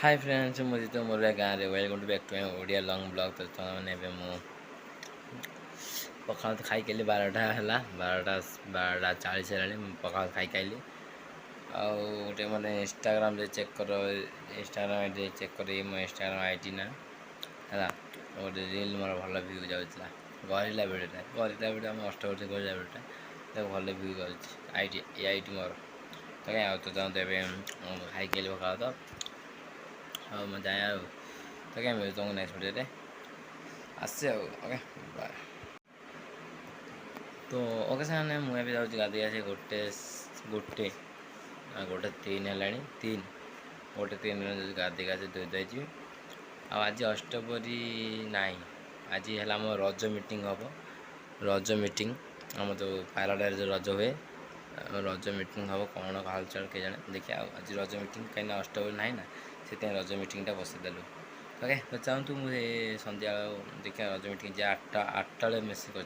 Hi friends मुझे तो मोर गाँव में welcome to back to my Odia long blog. तो मैंने पखाल तो खाई कैली 12टा है 12:40 है पखाल खाई कैली आउे मैंने इंस्टाग्राम रे चेक कर इंस्टाग्राम आईडी चेक कर मो इंस्टाग्राम आईडी ना है गोटे रील मोर भल व्यू जाऊला गहला भिडियो आम अष्टवर्षी गहला भिडियो भल व्यू जाऊँगी आईडी मोर तो क्या तो चाहते खाई कैली पखाल तो हाँ मैं जाए तो क्या मिलता हूँ नेक्स्ट वीडियो आसे ओके बाय। तो ओके सामने मुझे भी जाऊँगी गाधी आसे गोटे गोटे गोटे 3 है 3 गोटे 3 गाधी गाधी धोई देजी आज अष्टपरी ना आज है आम रज मीटिंग हम रज मीटिंग आम तो पाराडार जो रज हुए रज मीटिंग हम कौन हालचाल के जाने देखिए आज रज मीटिंग कहीं अष्टपरी ना ना से रज मीटिंगटा बसईदेलु ओके तो चाहतु मुझे सन्ध्या देखिए रज मीटिंग जे 8टा मेसेज कर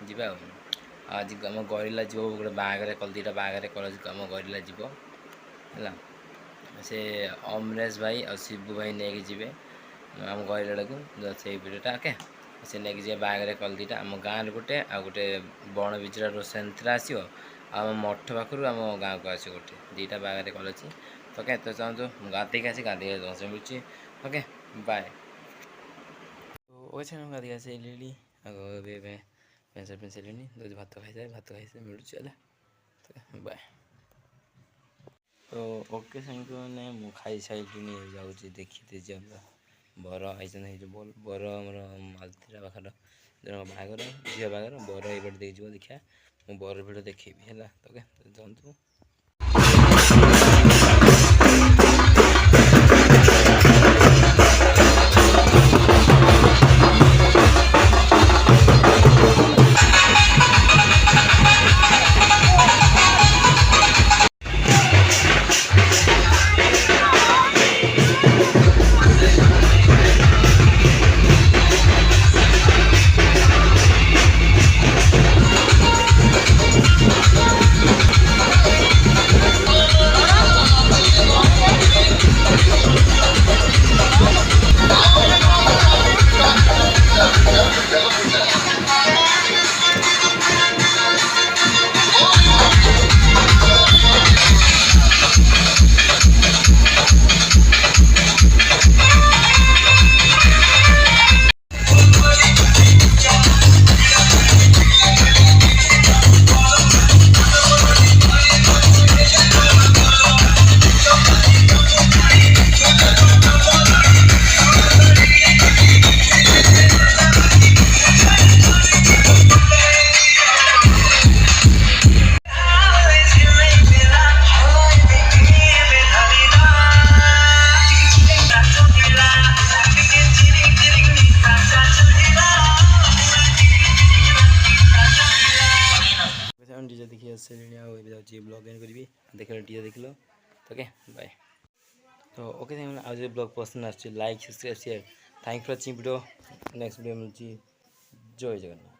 जी आज आम गरिला जीव गोटे बाघरे कल 2टा बाघरे कल आम गरिला जीव है से अमरेश भाई और शिबू भाई नहीं जी आम गरिला को से भिडटा ओके से नहीं जी बाघरे कल 2टा आम गाँव गोटे आ गोटे बण बिजर सेंतरा आसो आम मठ पाखु आम गाँव को आस गोटे 2टा बाघरे कल अच्छी तो क्या तो चाहूँ गाधे आसी गाधे दस मिलूँ ओके बाय। तो वैसे गाधे आसी आगे पेंसिल पेंसिल दूध भात खाई मिलूँ तो बाय। तो ओके साइंक मैंने मुझे खाई सारे जाऊँगी देखी बर आई बर आमर मालतीरा पाखर जन बागर झील बागर बर ये देखिए देखा मुझे बर भिड़ देखेबी है तो जानतु डीजे देखिए आगे ब्लॉग एंड करी देख डीजे देख लो ओके बाय। तो ओके आज ब्लॉग पसंद like subscribe share thank for watching video next video मिलूँ जय जगन्नाथ।